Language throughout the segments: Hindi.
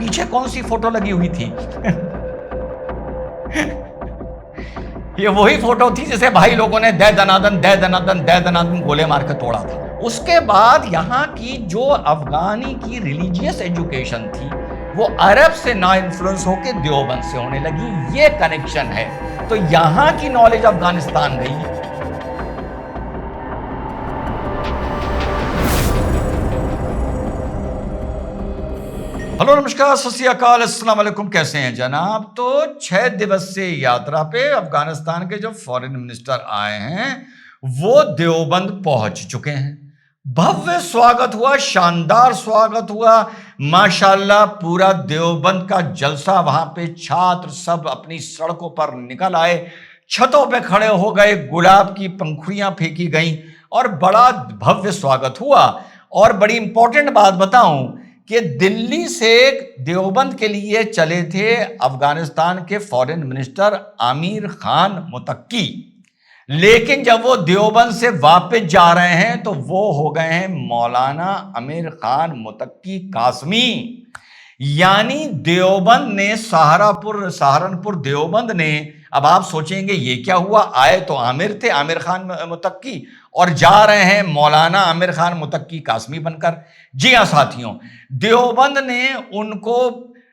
पीछे कौन सी फोटो लगी हुई थी? ये वही फोटो थी जिसे भाई लोगों ने दे दनादन दे दनादन दे दनादन गोले मार के तोड़ा था। उसके बाद यहाँ की जो अफगानी की रिलीजियस एजुकेशन थी वो अरब से ना इन्फ्लुएंस होकर देवबंद से होने लगी। ये कनेक्शन है। तो यहाँ की नॉलेज अफगानिस्तान गई। हेलो, नमस्कार, सत श्री अकाल, अस्सलाम वालेकुम। कैसे हैं जनाब? तो 6 दिवसीय यात्रा पे अफगानिस्तान के जो फॉरेन मिनिस्टर आए हैं वो देवबंद पहुंच चुके हैं। भव्य स्वागत हुआ, शानदार स्वागत हुआ, माशाल्लाह। पूरा देवबंद का जलसा। वहां पे छात्र सब अपनी सड़कों पर निकल आए, छतों पे खड़े हो गए, गुलाब की पंखुड़ियां फेंकी गईं और बड़ा भव्य स्वागत हुआ। और बड़ी इंपॉर्टेंट बात बताऊं कि दिल्ली से देवबंद के लिए चले थे अफगानिस्तान के फॉरेन मिनिस्टर आमिर खान मुतक्की, लेकिन जब वो देवबंद से वापस जा रहे हैं तो वो हो गए हैं मौलाना आमिर खान मुतक्की कासमी। यानी देवबंद ने सहारनपुर देवबंद ने, अब आप सोचेंगे ये क्या हुआ, आए तो आमिर थे आमिर खान मुतक्की और जा रहे हैं मौलाना आमिर खान मुतक्की कासमी बनकर। जी हाँ साथियों, देवबंद ने उनको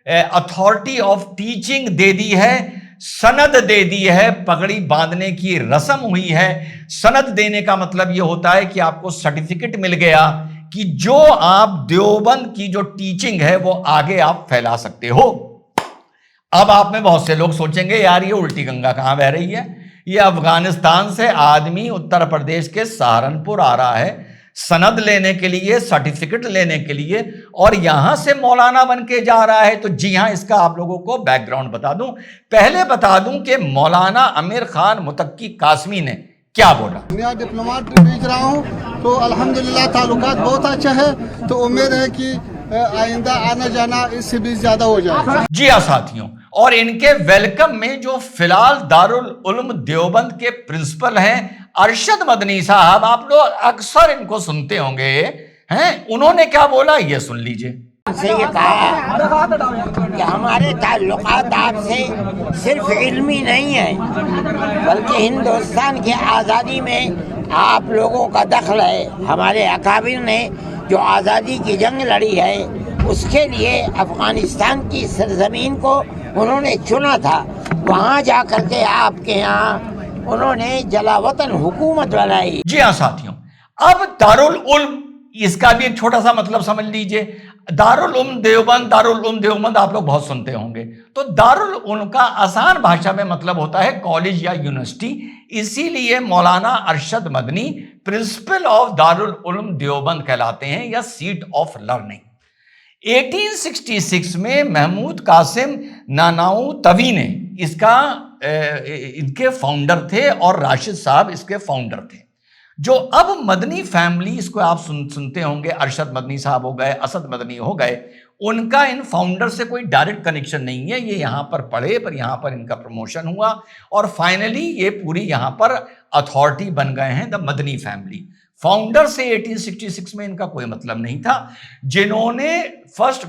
अथॉरिटी ऑफ टीचिंग दे दी है, सनद दे दी है, पगड़ी बांधने की रस्म हुई है। सनद देने का मतलब यह होता है कि आपको सर्टिफिकेट मिल गया कि जो आप देवबंद की जो टीचिंग है वो आगे आप फैला सकते हो। अब आप में बहुत से लोग सोचेंगे यार ये उल्टी गंगा कहां बह रही है? ये अफगानिस्तान से आदमी उत्तर प्रदेश के सहारनपुर आ रहा है सनद लेने के लिए, सर्टिफिकेट लेने के लिए, और यहां से मौलाना बन के जा रहा है। तो जी हां, इसका आप लोगों को बैकग्राउंड बता दूं। पहले बता दूं कि मौलाना आमिर खान मुतक्की कासमी ने क्या बोला। मैं डिप्लोमेट भेज रहा हूं तो अल्हम्दुलिल्लाह ताल्लुकात बहुत अच्छा है, तो उम्मीद है कि आइंदा आना जाना इससे भी ज्यादा हो जाए। जी हाँ साथियों, और इनके वेलकम में जो फिलहाल दारुल उलूम देवबंद के प्रिंसिपल हैं अरशद मदनी साहब, आप लोग अक्सर इनको सुनते होंगे हैं, उन्होंने क्या बोला ये सुन लीजिए। से ये कहा कि हमारे ताल्लुकात आपसे सिर्फ इल्मी नहीं है बल्कि हिंदुस्तान की आज़ादी में आप लोगों का दखल है। हमारे अकाबिर ने जो आज़ादी की जंग लड़ी है उसके लिए अफगानिस्तान की सरजमीन को उन्होंने चुना था। वहाँ जा करके आपके यहाँ उन्होंने जलावतन हुकूमत बनाई। जी हाँ साथियों, अब दारुल उल्म, इसका भी एक छोटा सा मतलब समझ लीजिए। दारुल उल्म देवबंद आप लोग बहुत सुनते होंगे। तो दारुल उल्म का आसान भाषा में मतलब होता है कॉलेज या यूनिवर्सिटी। इसीलिए मौलाना अरशद मदनी प्रिंसिपल ऑफ दारुल उल्म देवबंद कहलाते हैं, या सीट ऑफ लर्निंग। 1866 में महमूद कासिम नानाऊ तवी ने इनके फाउंडर थे और राशिद साहब इसके फाउंडर थे। जो अब मदनी फैमिली, इसको आप सुनते होंगे, अरशद मदनी साहब हो गए, असद मदनी हो गए, उनका इन फाउंडर से कोई डायरेक्ट कनेक्शन नहीं है। ये यहाँ पर पढ़े, पर यहाँ पर इनका प्रमोशन हुआ और फाइनली ये पूरी यहाँ पर अथॉरिटी बन गए हैं, द मदनी फैमिली। फाउंडर से 1866 में इनका कोई मतलब नहीं था। जिन्होंने फर्स्ट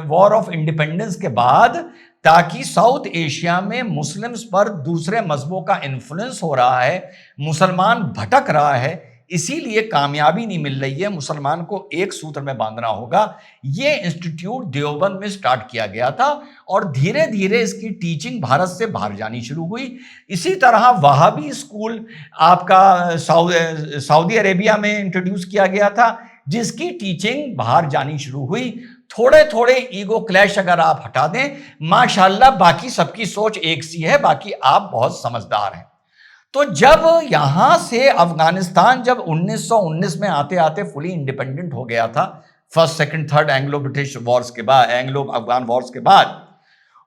वॉर ऑफ इंडिपेंडेंस के बाद, ताकि साउथ एशिया में मुस्लिम्स पर दूसरे मजहबों का इन्फ्लुएंस हो रहा है, मुसलमान भटक रहा है, इसीलिए कामयाबी नहीं मिल रही है, मुसलमान को एक सूत्र में बांधना होगा, ये इंस्टीट्यूट देवबंद में स्टार्ट किया गया था और धीरे धीरे इसकी टीचिंग भारत से बाहर जानी शुरू हुई। इसी तरह वहाबी स्कूल आपका सऊदी अरेबिया में इंट्रोड्यूस किया गया था, जिसकी टीचिंग बाहर जानी शुरू हुई। थोड़े थोड़े ईगो क्लैश अगर आप हटा दें, माशाल्लाह बाकी सबकी सोच एक सी है, बाकी आप बहुत समझदार हैं। तो जब यहां से अफगानिस्तान जब 1919 में आते आते फुली इंडिपेंडेंट हो गया था, first second third Anglo British Wars के बाद, एंग्लो अफगान वॉर्स के बाद,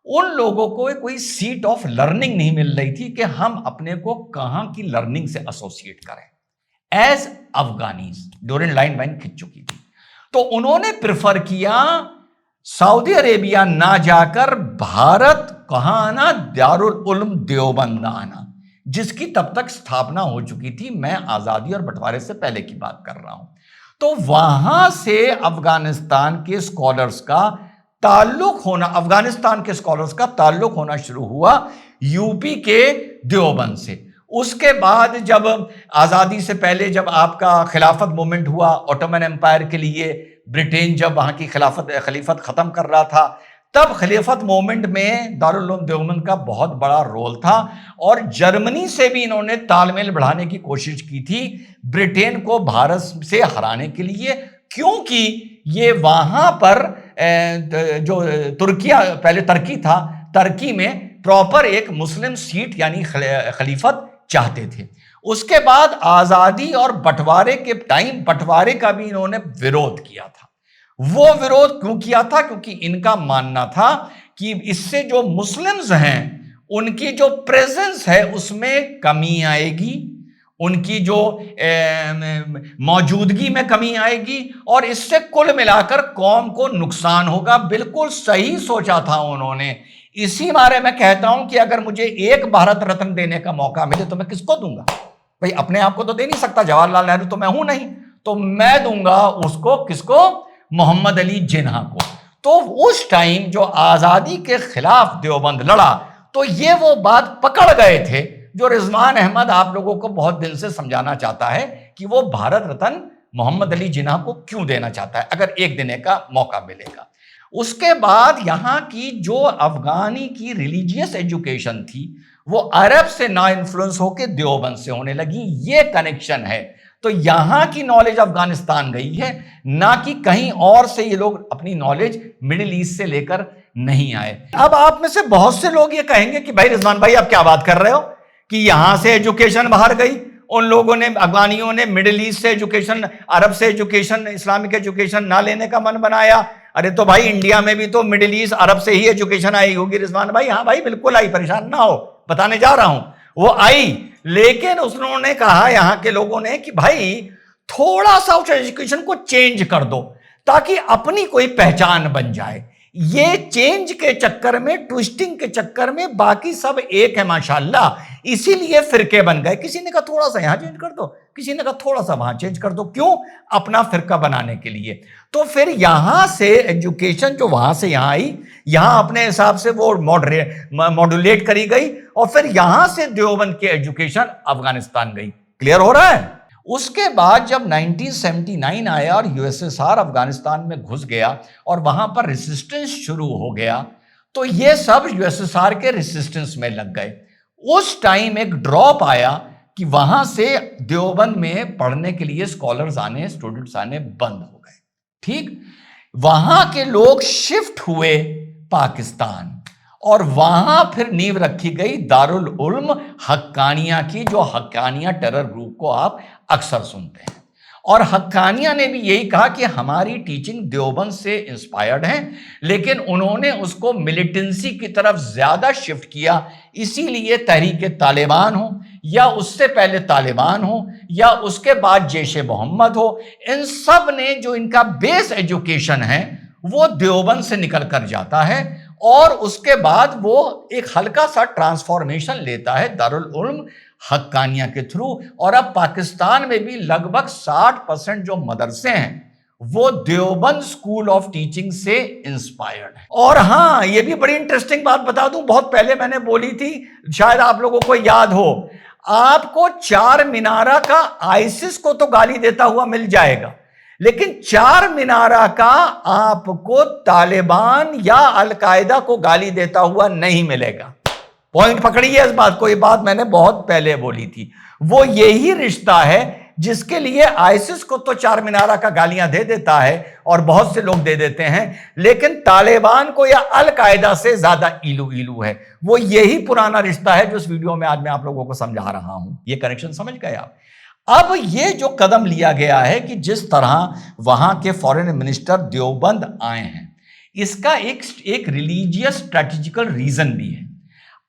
उन लोगों को कोई सीट ऑफ लर्निंग नहीं मिल रही थी कि हम अपने को कहां की लर्निंग से एसोसिएट करें। As Afghanis Dorian line wine खिंच चुकी थी, तो उन्होंने प्रिफर किया सऊदी अरेबिया ना जाकर भारत कहां आना, दारुल उलूम देवबंद आना, जिसकी तब तक स्थापना हो चुकी थी। मैं आजादी और बंटवारे से पहले की बात कर रहा हूं। तो वहां से अफगानिस्तान के स्कॉलर्स का ताल्लुक होना, अफगानिस्तान के स्कॉलर्स का ताल्लुक होना शुरू हुआ यूपी के देवबंद से। उसके बाद जब आज़ादी से पहले जब आपका खिलाफत मूवमेंट हुआ ओटोमन एम्पायर के लिए, ब्रिटेन जब वहाँ की खलीफत ख़त्म कर रहा था, तब खलीफत मूवमेंट में दारुल उलूम देवबंद का बहुत बड़ा रोल था। और जर्मनी से भी इन्होंने तालमेल बढ़ाने की कोशिश की थी ब्रिटेन को भारत से हराने के लिए, क्योंकि ये वहाँ पर जो तुर्किया, पहले तुर्की था, तुर्की में प्रॉपर एक मुस्लिम सीट यानी खलीफत चाहते थे। उसके बाद आज़ादी और बंटवारे के टाइम बंटवारे का भी इन्होंने विरोध किया था। वो विरोध क्यों किया था? क्योंकि इनका मानना था कि इससे जो मुस्लिम्स हैं उनकी जो प्रेजेंस है उसमें कमी आएगी, उनकी जो मौजूदगी में कमी आएगी, और इससे कुल मिलाकर कौम को नुकसान होगा। बिल्कुल सही सोचा था उन्होंने। इसी बारे में कहता हूं कि अगर मुझे एक भारत रत्न देने का मौका मिले तो मैं किसको दूंगा? भाई अपने आप को तो दे नहीं सकता, जवाहरलाल नेहरू तो मैं हूं नहीं, तो मैं दूंगा उसको, किसको? मोहम्मद अली जिन्ना को। तो उस टाइम जो आज़ादी के खिलाफ देवबंद लड़ा, तो ये वो बात पकड़ गए थे जो रिजवान अहमद आप लोगों को बहुत दिल से समझाना चाहता है कि वो भारत रत्न मोहम्मद अली जिन्ना को क्यों देना चाहता है अगर एक देने का मौका मिलेगा। उसके बाद यहाँ की जो अफगानी की रिलीजियस एजुकेशन थी वो अरब से ना इन्फ्लुएंस होकर देवबंद से होने लगी। ये कनेक्शन है। तो यहाँ की नॉलेज अफगानिस्तान गई है, ना कि कहीं और से ये लोग अपनी नॉलेज मिडिल ईस्ट से लेकर नहीं आए। अब आप में से बहुत से लोग ये कहेंगे कि भाई रिजवान भाई आप क्या बात कर रहे हो कि यहां से एजुकेशन बाहर गई, उन लोगों ने, अफगानियों ने मिडिल ईस्ट से एजुकेशन, अरब से एजुकेशन, इस्लामिक एजुकेशन ना लेने का मन बनाया। अरे तो भाई इंडिया में भी तो मिडिल ईस्ट, अरब से ही एजुकेशन आई होगी रिजवान भाई। हाँ भाई बिल्कुल आई, परेशान ना हो, बताने जा रहा हूं, वो आई। लेकिन उन्होंने कहा यहां के लोगों ने कि भाई थोड़ा सा उस एजुकेशन को चेंज कर दो ताकि अपनी कोई पहचान बन जाए। ये चेंज के चक्कर में, ट्विस्टिंग के चक्कर में बाकी सब एक है माशाल्लाह, इसीलिए फिरके बन गए। किसी ने कहा थोड़ा सा यहां चेंज कर दो, किसी ने कहा थोड़ा सा वहां चेंज कर दो। क्यों? अपना फिरका बनाने के लिए। तो फिर यहां से एजुकेशन जो वहां से यहां आई, यहां अपने हिसाब से वो मॉड्यूलेट करी गई, और फिर यहां से देवबंद की एजुकेशन अफगानिस्तान गई। क्लियर हो रहा है? उसके बाद जब 1979 आया और यूएसएसआर अफगानिस्तान में घुस गया और वहां पर रेसिस्टेंस शुरू हो गया, तो ये सब यूएसएसआर के रेसिस्टेंस में लग गए। उस टाइम एक ड्रॉप आया कि वहां से देवबंद में पढ़ने के लिए स्कॉलर्स आने, स्टूडेंट्स आने बंद हो गए। ठीक, वहां के लोग शिफ्ट हुए पाकिस्तान, और वहां फिर नींव रखी गई दारुल उल्म हक्कानिया की, जो हक्कानिया टेरर ग्रुप को आप अक्सर सुनते हैं। और हक्कानिया ने भी यही कहा कि हमारी टीचिंग देवबंद से इंस्पायर्ड है, लेकिन उन्होंने उसको मिलिटेंसी की तरफ ज्यादा शिफ्ट किया। इसीलिए तहरीक तालिबान हो, या उससे पहले तालिबान हो, या उसके बाद जैश-ए मोहम्मद हो, इन सब ने जो इनका बेस एजुकेशन है वो देवबंद से निकल कर जाता है, और उसके बाद वो एक हल्का सा ट्रांसफॉर्मेशन लेता है दारुल उल्म हक्कानिया के थ्रू। और अब पाकिस्तान में भी लगभग 60% जो मदरसे हैं वो देवबंद स्कूल ऑफ टीचिंग से इंस्पायर्ड है। और हाँ, ये भी बड़ी इंटरेस्टिंग बात बता दूं, बहुत पहले मैंने बोली थी, शायद आप लोगों को याद हो, आपको चार मीनारा का आईसिस को तो गाली देता हुआ मिल जाएगा, लेकिन चार मीनारा का आपको तालिबान या अलकायदा को गाली देता हुआ नहीं मिलेगा। पॉइंट पकड़िए इस बात को, ये बात मैंने बहुत पहले बोली थी। वो यही रिश्ता है जिसके लिए आईसिस को तो चार मीनारा का गालियां दे देता है और बहुत से लोग दे देते हैं, लेकिन तालिबान को या अलकायदा से ज्यादा इलू इलू है। वो यही पुराना रिश्ता है जो इस वीडियो में आज मैं आप लोगों को समझा रहा हूं। ये कनेक्शन समझ गए आप? अब ये जो कदम लिया गया है कि जिस तरह वहां के फॉरेन मिनिस्टर देवबंद आए हैं, इसका एक रिलीजियस स्ट्रेटेजिकल रीजन भी है।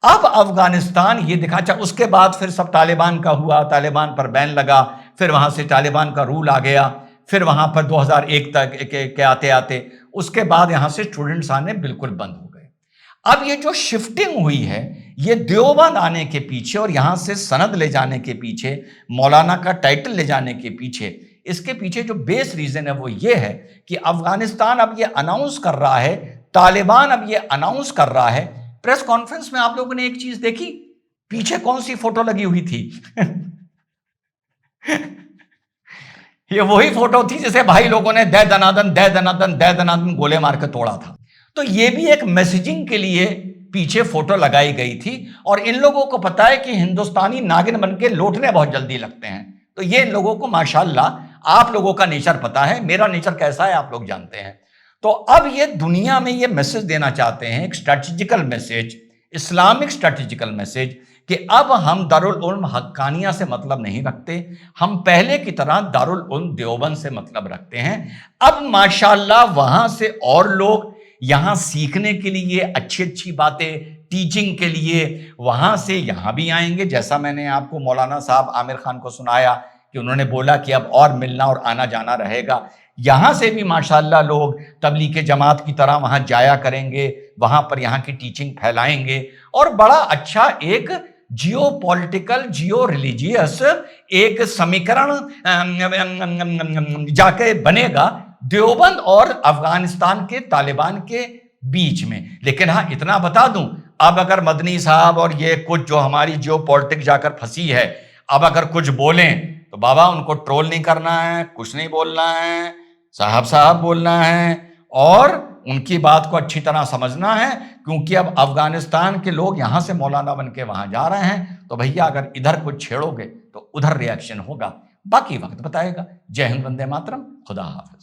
अब अफगानिस्तान ये दिखा, अच्छा उसके बाद फिर सब तालिबान का हुआ, तालिबान पर बैन लगा, फिर वहां से तालिबान का रूल आ गया, फिर वहां पर 2001 तक के आते आते उसके बाद यहां से स्टूडेंट्स आने बिल्कुल बंद हो गए। अब ये जो शिफ्टिंग हुई है, ये देवबंद आने के पीछे और यहां से सनद ले जाने के पीछे, मौलाना का टाइटल ले जाने के पीछे, इसके पीछे जो बेस रीजन है वो ये है कि अफगानिस्तान अब ये अनाउंस कर रहा है तालिबान अब ये अनाउंस कर रहा है। प्रेस कॉन्फ्रेंस में आप लोगों ने एक चीज देखी, पीछे कौन सी फोटो लगी हुई थी? ये वही फोटो थी जिसे भाई लोगों ने दे दनादन दे दनादन दे दनादन गोले मार के तोड़ा था। तो ये भी एक मैसेजिंग के लिए पीछे फोटो लगाई गई थी। और इन लोगों को पता है कि हिंदुस्तानी नागिन बन के लौटने बहुत जल्दी लगते हैं। तो ये इन लोगों को माशाल्लाह, आप लोगों का नेचर पता है, मेरा नेचर कैसा है आप लोग जानते हैं। तो अब ये दुनिया में ये मैसेज देना चाहते हैं, एक strategical message, Islamic strategical message, कि अब हम दारुल उल्म हक्कानिया से मतलब नहीं रखते, हम पहले की तरह दारुल उल्म देवबंद से मतलब रखते हैं। अब माशाल्लाह वहां से और लोग यहां सीखने के लिए, अच्छी अच्छी बातें टीचिंग के लिए वहां से यहां भी आएंगे। जैसा मैंने आपको मौलाना साहब आमिर खान को सुनाया कि उन्होंने बोला कि अब और मिलना और आना जाना रहेगा, यहां से भी माशाल्लाह लोग तबलीग जमात की तरह वहां जाया करेंगे, वहां पर यहां की टीचिंग फैलाएंगे और बड़ा अच्छा एक जियो पॉलिटिकल, जियो रिलीजियस एक समीकरण जाके बनेगा देवबंद और अफगानिस्तान के तालिबान के बीच में। लेकिन हाँ, इतना बता दूं, अब अगर मदनी साहब और ये कुछ जो हमारी जियो पॉलिटिक्स जाकर फंसी है, अब अगर कुछ बोलें तो बाबा उनको ट्रोल नहीं करना है, कुछ नहीं बोलना है, साहब बोलना है और उनकी बात को अच्छी तरह समझना है। क्योंकि अब अफगानिस्तान के लोग यहां से मौलाना बन के वहां जा रहे हैं, तो भैया अगर इधर कुछ छेड़ोगे तो उधर रिएक्शन होगा। बाकी वक्त बताएगा। जय हिंद, वंदे मातरम, खुदा हाफिज।